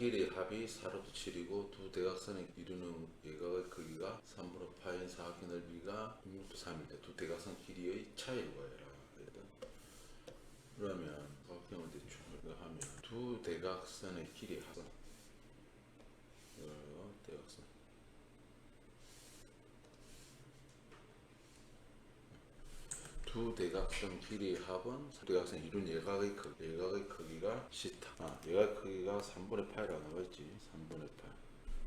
길이의 합이 4루트 7이고 두 대각선을 이루는 예각의 크기가 3분의 파인 사각형 넓이가 6루트 3인데 두 대각선 길이의 차이를 구하여라. 그러면 사각형을 대충 하면 두 대각선의 길이의 합은 대각선 두 대각선 길이의 합은 대각선 이룬 예각의 크기가 시타. 예각의 크기가 3분의 파이라고 나와있지. 3분의 파이.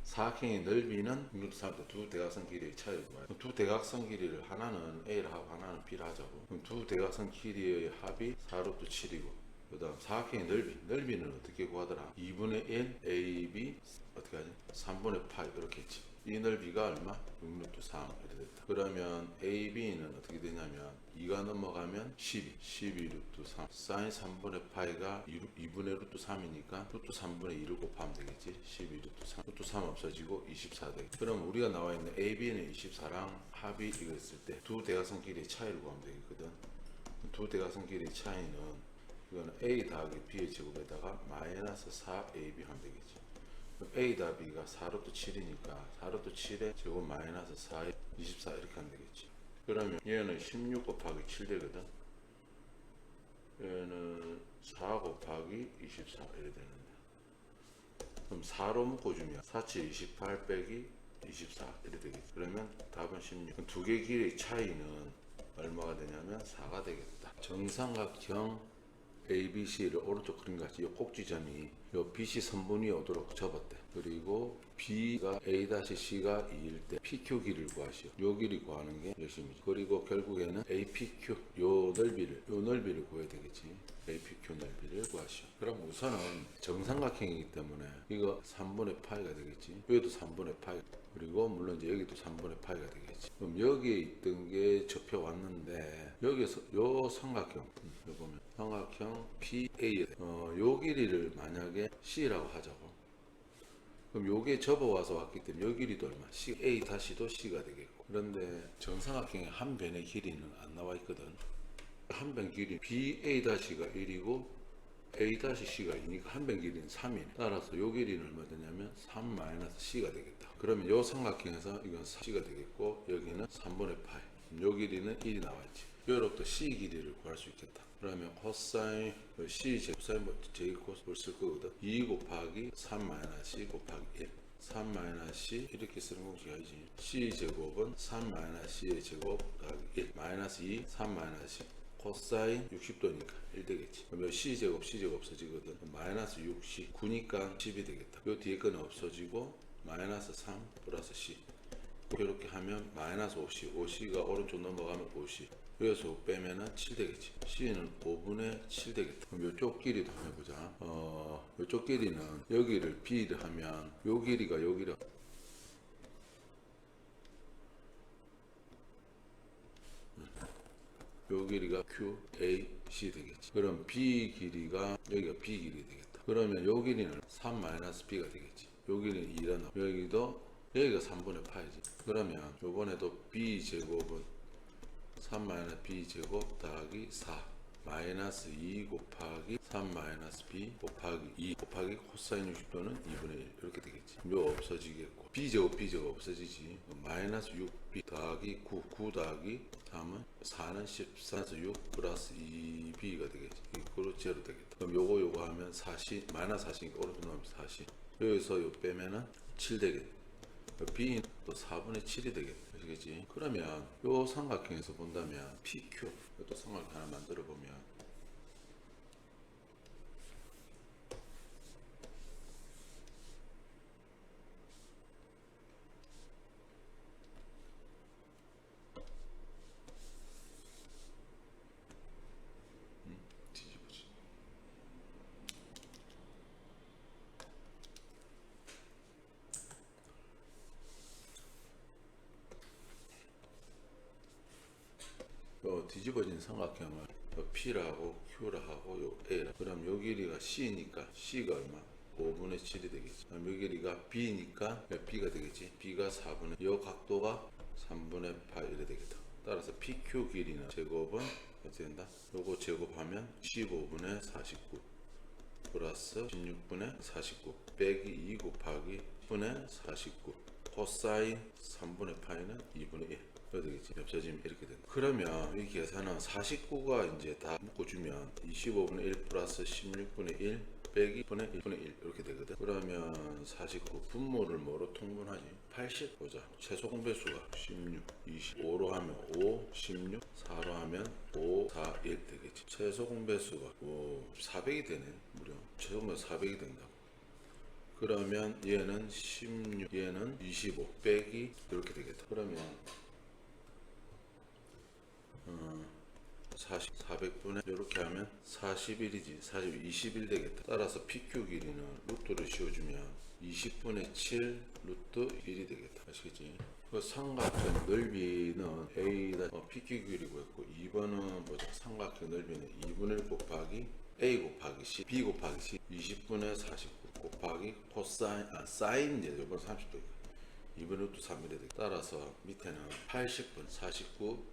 사각형의 넓이는 6루트 3인데 두 대각선 길이의 차이를 구해요. 두 대각선 길이를 하나는 A를 하고 하나는 B를 하자고. 그럼 두 대각선 길이의 합이 4루트 7이고 그 다음 사각형의 넓이는 어떻게 구하더라? 2분의 1 AB 어떻게 하지? 3분의 파이 이렇게 했지. 이 넓이가 얼마? 6루트 3 이렇게 됐다. 그러면 AB는 어떻게 되냐면 2가 넘어가면 12 루트 3 사인 3분의 파이가 2분의 루트 3이니까 루트 3분의 2를 곱하면 되겠지. 12 루트 3 루트 3 없어지고 24 되겠지. 그럼 우리가 나와 있는 AB는 24랑 합이 이거 있을 때 두 대각선 길이의 차이를 구하면 되겠거든. 두 대각선 길이의 차이는 이거는 A 더하기 B의 제곱에다가 마이너스 4AB 하면 되겠지. 그럼 A 더하기 B가 4루트 7이니까 4루트 7에 제곱 마이너스 4에 24 이렇게 하면 되겠지. 그러면 얘는 16 곱하기 7 되거든. 얘는 4 곱하기 24 이렇게 되는데. 그럼 4로 묶어주면 4, 28 빼기 24 이렇게 되겠지. 그러면 답은 16. 두 개 길이의 차이는 얼마가 되냐면 4가 되겠다. 정삼각형 ABC를 오른쪽 그림 같이 이 꼭지점이 이 BC 선분 위에 오도록 접었대. 그리고 B가 A-C가 2일 때 PQ 길이를 구하시오. 요 길이 구하는 게 열심이지. 그리고 결국에는 APQ 요 넓이를 구해야 되겠지. APQ 넓이를 구하시오. 그럼 우선은 정삼각형이기 때문에 이거 3분의 파이가 되겠지. 여기도 3분의 파이. 그리고 물론 이제 여기도 3분의 파이가 되겠지. 그럼 여기에 있던 게 접혀 왔는데 여기서 요 삼각형 여기 보면 삼각형 PA 요 길이를 만약에 C라고 하자고. 그럼 요게 접어와서 왔기 때문에 요 길이도 얼마? C, A 다시도 C가 되겠고. 그런데 정삼각형의 한 변의 길이는 안 나와 있거든. 한 변 길이 BA-가 1이고 A-C가 2니까 한 변 길이는 3이네. 따라서 요 길이는 얼마 되냐면 3-C가 되겠다. 그러면 요 삼각형에서 이건 4C가 되겠고 여기는 3분의 파이. 요 길이는 1이 나와있지. 요로부터 C 길이를 구할 수 있겠다. 그러면 코사인 C 제곱사인 제곱을 쓸 거거든. 2 곱하기 3-C 곱하기 1. 3-C 이렇게 쓰는 공식이 아니지. C 제곱은 3-C의 제곱 더하기 1 마이너스 2 3-C 코사인 60도니까 1 되겠지. 그러면 C제곱 없어지거든. 마이너스 60 9니까 10이 되겠다. 요 뒤에 거는 없어지고 마이너스 3 플러스 C 이렇게 하면 마이너스 5C가 오른쪽 넘어가면 5C 여기서 5 빼면은 7 되겠지. C는 5분의 7 되겠다. 그럼 요쪽 길이도 한번 해보자. 요쪽 길이는 여기를 B를 하면 요 길이가 여기를 요 길이가 QAC 되겠지. 그럼 B 길이가 여기가 B 길이 되겠다. 그러면 요 길이는 3-B가 되겠지. 요 길이는 2라 여기가 3분의 파이지. 그러면 요번에도 B 제곱은 3-B 제곱 더하기 4 마이너스 2 곱하기 3-B 곱하기 2 곱하기 코사인 60도는 2분의 1 이렇게 되겠지. 요 없어지겠고 B제곱 없어지지. 마이너스 6B 더하기 9 더하기 3은 4는 14에서 6 플러스 2B가 되겠지. 이거로 제로 되겠다. 그럼 요거 하면 4C 마이너스 4C니까 오른쪽 나오면 4C 여기서 요 빼면은 7 되겠다. B는 또 4분의 7이 되겠다. 아시겠지? 그러면 요 삼각형에서 본다면 PQ 또 삼각형 하나 만들어 보면 뒤집어지. 요 뒤집어진 삼각형을 요 P라고 Q라 하고 요 A라. 그럼 요 길이가 C니까 C가 얼마? 5분의 7이 되겠지. 그럼 요 길이가 B니까 B가 되겠지. B가 4분의 요 각도가 3분의 8 이래 되겠다. 따라서 PQ 길이는 제곱은 어떻게 된다? 요거 제곱하면 15분의 49 플러스 16분의 49 빼기 2 곱하기 10분의 49 코사인 3분의 파이는 2분의 1 되겠지. 겹쳐지면 이렇게 된다. 그러면 이 계산은 49가 이제 다 묶어주면 25분의 1 플러스 16분의 1 빼기 1분의 1 이렇게 되거든. 그러면 49 분모를 뭐로 통분하지? 80 보자. 최소 공배수가 16 25로 하면 5 16 4로 하면 5 4 1 되겠지. 최소 공배수가 400이 되네. 무려 최소 공배수 400이 된다고. 그러면 얘는 16 얘는 25 빼기 이렇게 되겠다. 그러면 40 400분의 이렇게 하면 41이지. 40 21 되겠다. 따라서 PQ 길이는 루트를 씌워주면 20분의 7 루트 1이 되겠다. 아시겠지? 그 삼각형 넓이는 A다 PQ 길이고 했고 2번은 뭐죠? 삼각형 넓이는 2분의 1 곱하기 A 곱하기 C B 곱하기 C 20분의 49 곱하기 코사인 사인 이제 이번 30도 2분의 루트 3 이래 되겠다. 따라서 밑에는 80분 49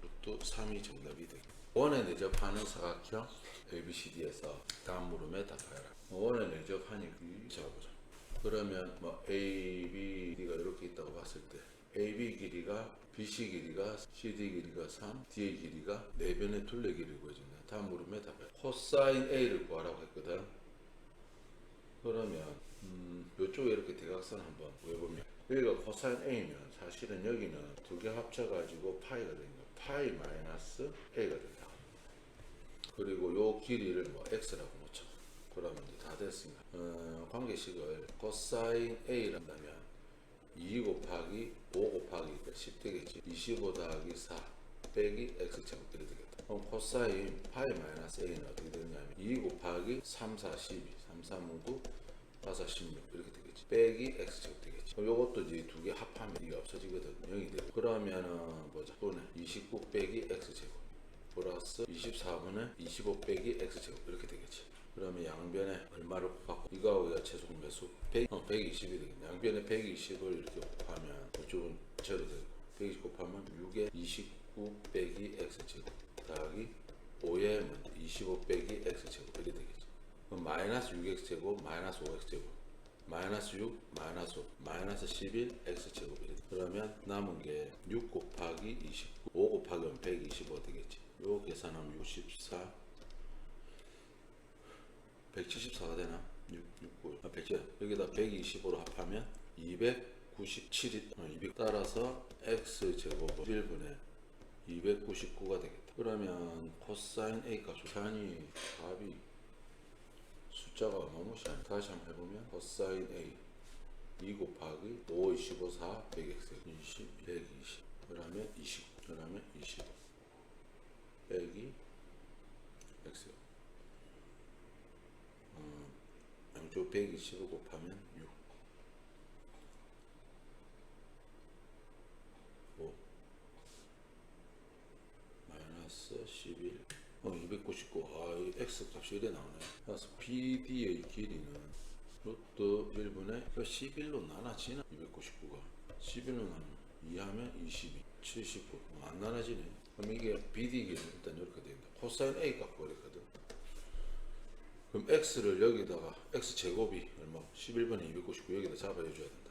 루트 3이 정답이 되겠다. 원에 내접하는 사각형 ABCD에서 다음 물음에 답하여라. 원에 내접하니까 잡아보자. 그러면 뭐 ABD가 이렇게 있다고 봤을 때 AB 길이가 BC 길이가 CD 길이가 3 DA 길이가 4변의 둘레 길이를 구해준다. 다음 물음에 답해. 코사인 A를 구하라고 했거든. 그러면 이쪽에 이렇게 대각선 한번 구해보면 여기가 코사인 A면 사실은 여기는 두 개 합쳐가지고 파이가 되는 거야. 파이 마이너스 A가 된다. 그리고 요 길이를 뭐 X라고 놓쳐. 그러면 이제 다 됐습니다. 관계식을 코사인 A를 한다면 2 곱하기 5 곱하기 10 되겠지. 25 더하기 4 빼기 X제곱 이렇게 되겠다. 그럼 코사인 파이 마이너스 A는 어떻게 되냐면 2 곱하기 3, 4, 12 3, 3, 9 4, 4, 16 이렇게 되겠지. 빼기 X제곱 되겠지. 그럼 요것도 이제 두 개 합하면 이게 없어지거든. 0이 되고. 그러면은 보자. 29 빼기 X제곱 플러스 24분의 25 빼기 X제곱 이렇게 되겠지. 그러면 양변에 얼마를 곱하고 이거하고 이거 최소 공배수 120이 되겠네. 양변에 120을 이렇게 곱하면 이쪽은 제로 되고 120 곱하면 6에 29 빼기 X제곱 더하기 5에 25 빼기 X제곱 이렇게 되겠지. 그럼 마이너스 6X제곱 마이너스 5X제곱 마이너스 6 마이너스 5 마이너스 11 X제곱 이렇게. 그러면 남은 게 6 곱하기 29 5 곱하기 125 되겠지. 요 계산하면 64 174가 되나? 170 여기다 125로 합하면 297이 200 따라서 X제곱은 1분의 299가 되겠다. 그러면 코사인 A 값 계산이 답이 숫자가 어마무시하네. 다시 한번 해보면 코사인 A 2 곱하기 5, 25, 4, 100x 20, 120 그러면 20 그러면 20 빼기 x 양쪽 120을 곱하면 6 5 마이너스 11 299 이 x 값이 이래 나오네. 그래서 BD의 길이는 루트 1분의 11로 나눠지나 299가 11로 나누면 2하면 22 79 안 나눠지네. 그럼 이게 BD 길이는 일단 이렇게 됩니다. 코사인 A 값 그랬거든. 그럼 x를 여기다가 x 제곱이 얼마 11분의 299 여기다 잡아줘야 된다.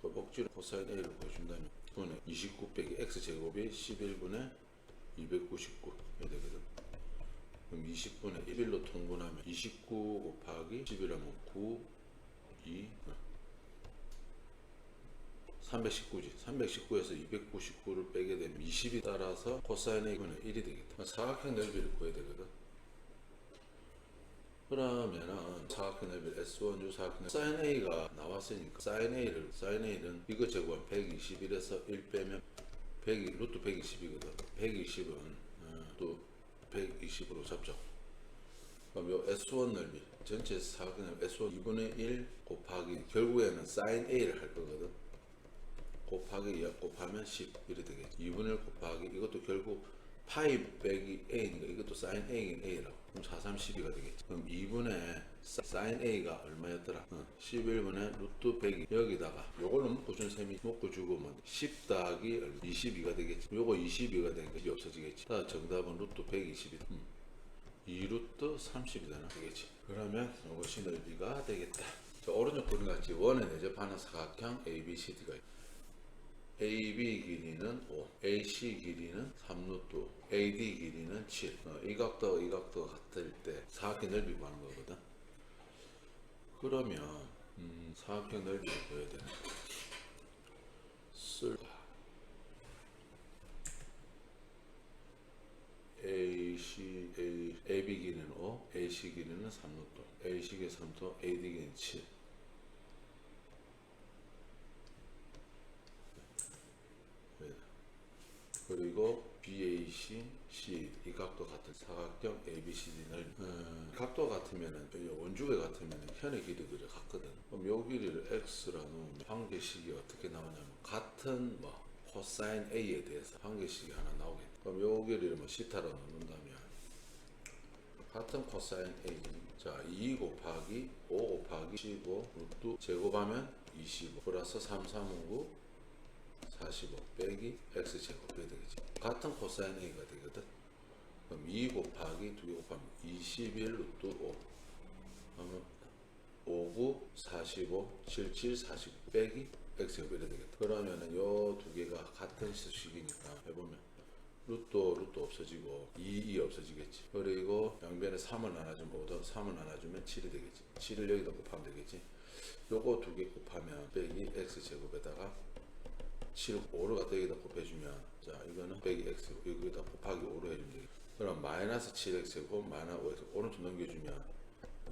그 억지로 코사인 A를 보여준다면 그거는 29 빼기 x 제곱이 11분의 299 이렇게 되거든. 그럼 20분의 1로 통분하면 29 곱하기 11하면 9 2 319지. 319에서 299를 빼게 되면 20이 따라서 코사인 A는 1이 되겠다. 사각형 넓이를 구해야 되거든. 그러면은 사각형 넓이 S1 요 사각형 넓이 사인 A가 나왔으니까 사인 A는 이거 제곱하면 121에서 1 빼면 100, 루트 120이거든. 120은 또 120으로 잡죠. 그럼 요 S1 넓이 전체 사각형 넓이 S1 2분의 1 곱하기 결국에는 사인 A를 할 거거든. 곱하기 2 곱하면 10 이렇게 되겠지. 2분의 1 곱하기 이것도 결국 파이 빼기 A니까 이것도 사인 A인 A라고. 그럼 4, 3, 12가 되겠지. 그럼 2분의 사인 A가 얼마였더라? 11분의 루트 100이 여기다가 요걸로 묶어준 셈이 묶어주고 10 더하기 22가 되겠지. 요거 22가 되니까 이게 없어지겠지. 다 정답은 루트 120이다. 2루트 30이 되나? 되겠지. 그러면 이것이 넓이가 되겠다. 자, 오른쪽 그림 같이 원에 내접하는 사각형 ABCD가 있다. AB 길이는 5, AC 길이는 3루트 5, AD 길이는 7. 이 각도가 이 각도가 같을 때 사각형 넓이 구하는 거거든. 그러면 사각형 넓이를 보여야 되는 쓸까? AB 길이는 5, AC 길이는 3루트, AC 길이 3루트, AD 길이는 7. 그리고 BAC, CAD 이 각도 같은 사각형 ABCD 넓이. 각도 같으면은 원주계 같으면은 현의 길이들이 같거든. 그럼 요 길이를 x라 놓으면 관계식이 어떻게 나오냐면 같은 뭐 코사인 A에 대해서 관계식이 하나 나오겠다. 그럼 요 길이를 뭐 시타로 놓는다면 같은 코사인 A. 자, 2 곱하기 5 곱하기 15 루트 제곱하면 25 플러스 3, 3, 5, 9 45 빼기 x제곱 이렇게 되겠지. 같은 코사인 A가 되거든. 그럼 2 곱하기 2 곱하면 21 루트 5 그러면 59 45 77 49 빼기 x제곱 이렇게 되겠다. 그러면은 요 두 개가 같은 수식이니까 해보면 루트 없어지고 2 없어지겠지. 그리고 양변에 3을 나눠주면 5도 3을 나눠주면 7이 되겠지. 7을 여기다 곱하면 되겠지. 요거 두 개 곱하면 빼기 x제곱에다가 7, 5를 갖다 여기다 곱해주면 자 이거는 빼기 x 여기다 곱하기 5로 해주면 되겠다. 그럼 마이너스 7x제곱 마이너스 5x 오른쪽 넘겨주면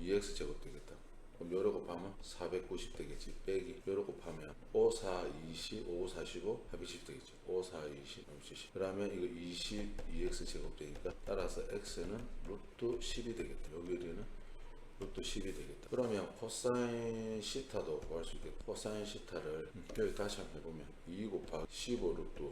2x제곱 되겠다. 그럼 요로 곱하면 490 되겠지. 빼기 요로 곱하면 5, 4, 20, 5, 45 합이 10 되겠지. 5, 4, 20, 70. 그러면 이거 22x제곱 되니까 따라서 x는 루트 10이 되겠다. 여기는 루트 10이 되겠다. 그러면 코사인 시타도 구할 수 있겠다. 코사인 시타를 여기 다시 한번 해보면 2 곱하기 15 루트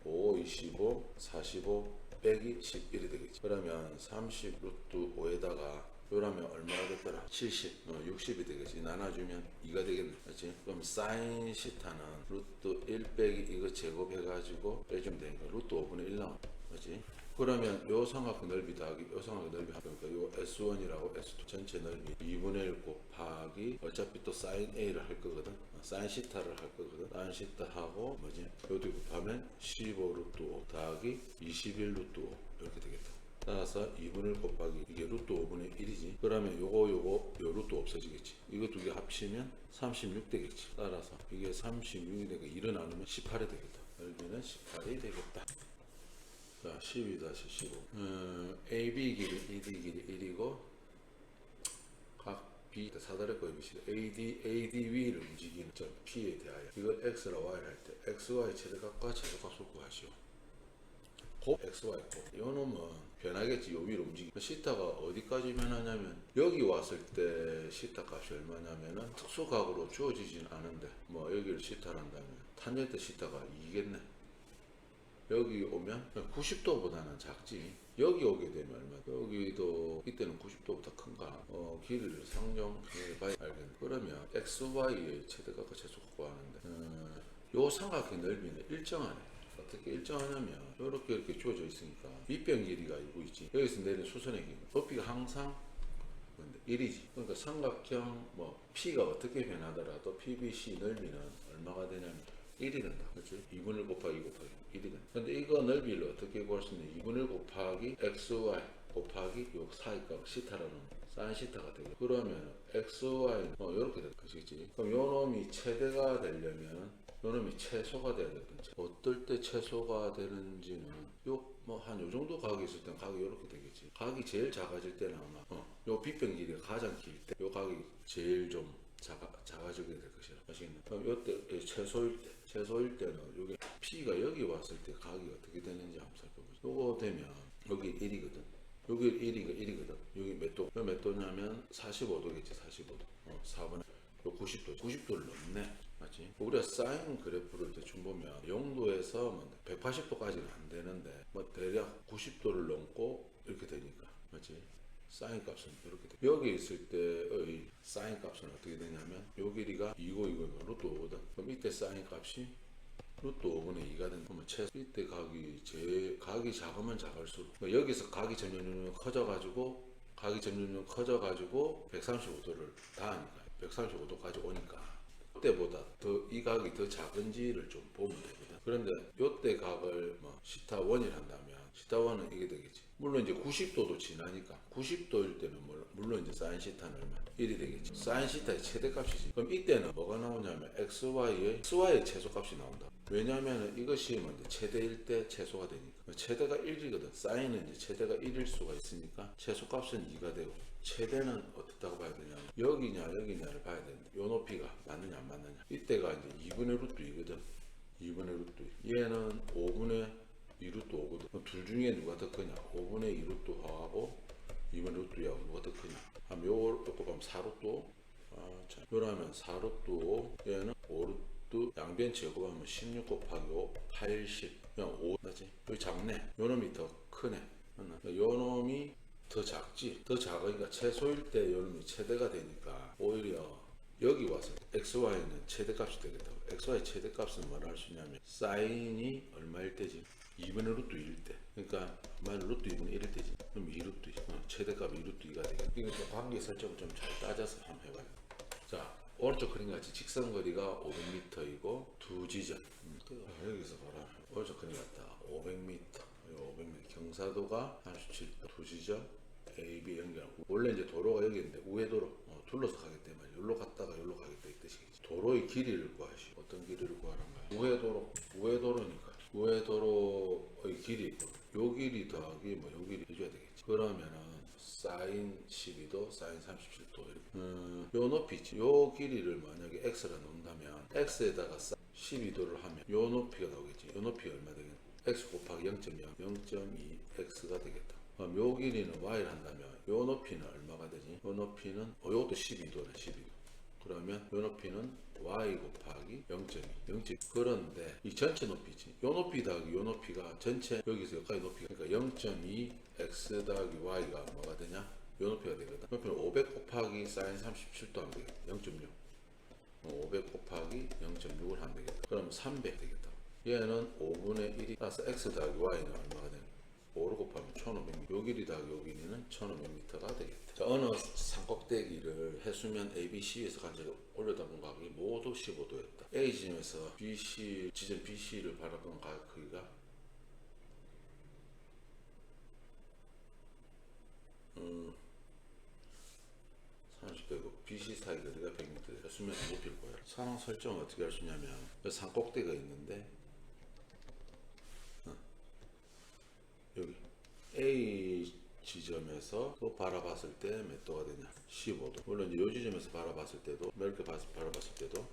5, 25, 45 빼기 11이 되겠지. 그러면 30 루트 5에다가 요라면 얼마가 됐더라? 70, 60이 되겠지. 나눠주면 2가 되겠네. 그렇지? 그럼 사인 시타는 루트 1 빼기 이거 제곱해가지고 빼주면 되니까 루트 5분의 1 나온다. 그렇지? 그러면 요 삼각형 넓이 더하기 요 삼각형 넓이 하니까 요 S1이라고 S2 전체 넓이 2분의 1 곱하기 어차피 또 사인 A를 할 거거든. 사인 시타를 할 거거든. 사인 시타하고 뭐지? 요도 곱하면 15 루트 5 더하기 21 루트 5 이렇게 되겠다. 따라서 2분의 1 곱하기 이게 루트 5분의 1이지. 그러면 요거 요 루트 없어지겠지. 이거 두 개 합치면 36 되겠지. 따라서 이게 36이 되니까 1을 나누면 18이 되겠다. 넓이는 18이 되겠다. 자, 12-15. AB 길이, ED 길이 1이고, 각 B, 사다리꼴 ABC, AD 위를 움직이는 점 P에 대하여. 이걸 X라 Y를 할 때, XY 최대값과 최소값을 구하시오. 곱 XY 곱. 요 놈은 변하겠지, 요 위로 움직이면. 시타가 어디까지 변하냐면, 여기 왔을 때 시타 값이 얼마냐면은, 특수각으로 주어지진 않은데, 뭐, 여기를 시타를 한다면, 탄젠트 시타가 2겠네. 여기 오면 90도보다는 작지. 여기 오게 되면 얼마? 여기도 이때는 90도보다 큰가? 길이를 상정해 봐야 알겠네. 그러면 XY의 최대값과 최소값 구하는데 요 삼각형 넓이는 일정하네. 어떻게 일정하냐면 이렇게 주어져 있으니까 밑변 길이가 이고 있지. 여기서 내린 수선의 길이 높이가 항상 1이지. 그러니까 삼각형 뭐 P가 어떻게 변하더라도 PBC 넓이는 얼마가 되냐면 1이 된다. 그렇지? 2분의 1 곱하기 2 곱하기 1이 된다. 근데 이거 넓이를 어떻게 구할 수 있냐? 2분의 1 곱하기 XY 곱하기 요 사이값 시타라는 사인 시타가 되고 그러면 XY 이렇게 될 것이지. 그럼 요 놈이 최대가 되려면 요 놈이 최소가 돼야 되거든. 어떨 때 최소가 되는지는 한 요 정도 각이 있을 땐 각이 이렇게 되겠지. 각이 제일 작아질 때는 아마 요 빗변 길이가 가장 길 때 요 각이 제일 좀 작아지게 될 것이라. 아시겠나? 그럼 요때 최소일 때는 여기 P가 여기 왔을 때 각이 어떻게 되는지 한번 살펴보죠. 요거 되면 여기 1이거든. 여기 1이거든. 여기 몇 도? 몇 도냐면 45도겠지. 45도. 4분의 요 90도. 90도를 넘네. 맞지? 우리가 사인 그래프를 대충 보면 0도에서 180도까지는 안 되는데 뭐 대략 90도를 넘고 이렇게 되니까. 맞지? 사인 값은 이렇게 돼. 여기 있을 때의 사인 값은 어떻게 되냐면 요 길이가 2고 루트 5거든. 그럼 이때 사인 값이 루트 5분의 2가 된다면 최소 이때 각이 작으면 작을수록 여기서 각이 점점 커져가지고 135도를 다 하니까 135도까지 오니까 그때보다 더 이 각이 더 작은지를 좀 보면 되거든. 그런데 요때 각을 뭐 시타 1이 한다면 시타 1은 이게 되겠지. 물론 이제 90도도 지나니까 90도일 때는 물론 이제 사인 시타는 얼마 1이 되겠지. 사인 시타의 최대값이지. 그럼 이때는 뭐가 나오냐면 xy의 최소값이 나온다. 왜냐하면 이것이 먼저 최대일 때 최소가 되니까 최대가 1이거든. 사인은 이제 최대가 1일 수가 있으니까 최소값은 2가 되고 최대는 어떻다고 봐야 되냐면 여기냐를 봐야 되는데 요 높이가 맞느냐 안 맞느냐. 이때가 이제 2분의 루트 2거든. 2분의 루트 2. 얘는 5분의 2 루트 5거든. 둘 중에 누가 더 크냐? 5분의 2 루트 5하고 2분의 루트 2하고 누가 더 크냐? 그럼 요걸 곱하면 4루트 요라면 4루트 5 얘는 5루트 양변 제곱하면 16 곱하기 5 80 그냥 5 맞지? 여기 작네. 요 놈이 더 크네. 요 놈이 더 작지. 더 작으니까 최소일 때 요 놈이 최대가 되니까 오히려 여기 와서 xy는 최대값이 되겠다고. xy 최대값은 뭐라 할 수 있냐면 사인이 얼마일 때지? 2분의 루트 2일 때. 그러니까 만약 루트 2분의 1일 때지. 그럼 2루트 2. 최대값이 2루트 2가 되겠다. 이거 좀 관계 설정을 좀 잘 따져서 한번 해봐요. 자, 오른쪽 그림 같이 직선거리가 500m이고 두 지점. 여기서 봐라. 오른쪽 그림 같다. 500m. 500m. 경사도가 37도. 두 지점 A, B 연결하고. 원래 이제 도로가 여기 있는데 우회도로 둘러서 가기 때문에 여기로 갔다가 여기로 가겠다 이 뜻이겠지. 도로의 길이를 구하시오. 어떤 길이를 구하란가요? 우회도로니까 우회도로의 길이 있고 요 길이 더하기 뭐 요 길이 해줘야 되겠지. 그러면은 사인 12도 사인 37도 이렇게 요 높이 있지. 요 길이를 만약에 x라 놓는다면 x에다가 12도를 하면 요 높이가 나오겠지. 요 높이가 얼마 되겠냐? x 곱하기 0.0 0.2x가 되겠다. 그럼 요 길이는 y를 한다면 요 높이는 얼마가 되지? 요 높이는 요것도 12도네 12도. 그러면 요 높이는 y 곱하기 0.2 그런데 이 전체 높이지. 요 높이 더하기 요 높이가 전체 여기서 여기까지 높이가 그러니까 0.2x 더하기 y가 뭐가 되냐? 요 높이가 되거든. 높이는 500 곱하기 사인 37도 하면 되겠다. 0.6 500 곱하기 0.6을 하면 되겠다. 그럼 300 되겠다. 얘는 5분의 1이 따라서 x 더하기 y는 얼마가 되냐? 5를 곱하면 1500m. 요 길이 더하기 요 길이는 1500m가 되겠다. 자, 어느 산꼭대기를 해수면 ABC에서 간절히 올려다본 각이 모두 15도였다. A 지점에서 지점 BC를 바라본 각 크기가 30도고 BC 사이 거리가 100m. 해수면 높이를 구해라. 상황 설정을 어떻게 할 수 있냐면 산꼭대기가 있는데 여기 A 지점에서 또 바라봤을 때 몇 도가 되냐? 15도. 물론 이제 이 지점에서 바라봤을 때도 넓게 바라봤을 때도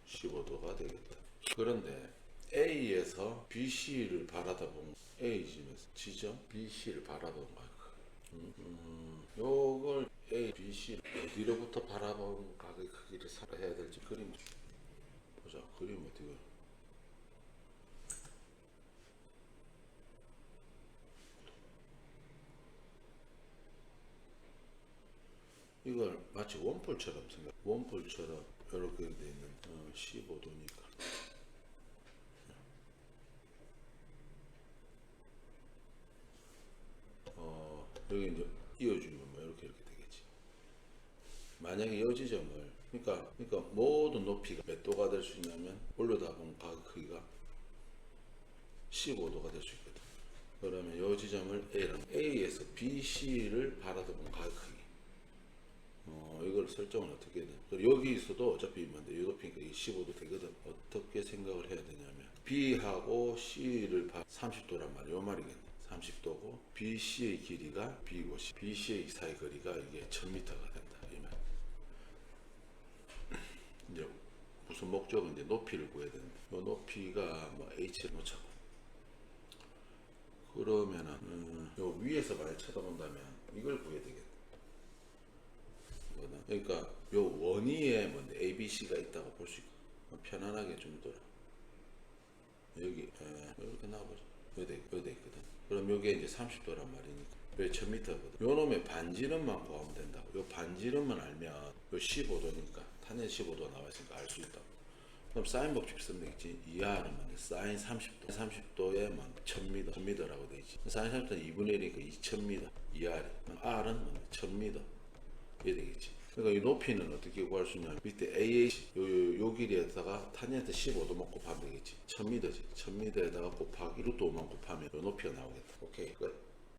15도가 되겠다. 그런데 A에서 BC를 바라다본 A 지점 BC를 바라본 거야. 요걸 A, B, C 어디로부터 바라본 각의 크기를 해야 될지 그림 보자. 그림 어떻게 이걸 마치 원뿔처럼 생각. 원뿔처럼 이렇게 돼 있는 15도니까 여기 이제 이어주면 뭐 이렇게 되겠지. 만약에 이 지점을 그러니까 모든 높이가 몇 도가 될 수 있냐면 올려다본 각 크기가 15도가 될 수 있거든. 그러면 이 지점을 A에서 BC를 바라다본 각 크기 이걸 설정을 어떻게 해야 돼? 여기 있어도 어차피 뭔데 이 높이니까 이게 15도 되거든. 어떻게 생각을 해야 되냐면 B하고 C를 30도란 말이야. 요 말이겠네. 30도고 BC의 길이가 B고 BC의 사이 거리가 이게 1000m가 된다. 이 말. 이제 무슨 목적은 이제 높이를 구해야 되는데 요 높이가 뭐 H를 놓자고. 그러면은 요 위에서 만약 쳐다본다면 이걸 구해야 되겠다. 그러니까 요 원위에 뭔데 ABC가 있다고 볼 수 있고 편안하게 좀 돌아. 여기 이렇게 나와보자. 여기 돼 있거든. 그럼 여기에 이제 30도란 말이니까 왜 1000m거든. 요 놈의 반지름만 구하면 된다고. 요 반지름만 알면 요 15도니까 탄젠 15도 나와있으니까 알 수 있다고. 그럼 사인 법칙 쓰면 되겠지. 2R은 뭐냐? 사인 30도. 30도에 뭐 1000m, 1000m라고 되겠지. 사인 30도는 2분의 1이니까 2000m. 2R이. R은 뭐냐? 1000m. 이게 되겠지. 그러니까 이 높이는 어떻게 구할 수 있냐면 밑에 AH 요 길이에다가 탄젠트 15도만 곱하면 되겠지. 1000m지. 1000m에다가 곱하기 루트 5만 곱하면 요 높이가 나오겠다. 오케이. 끝.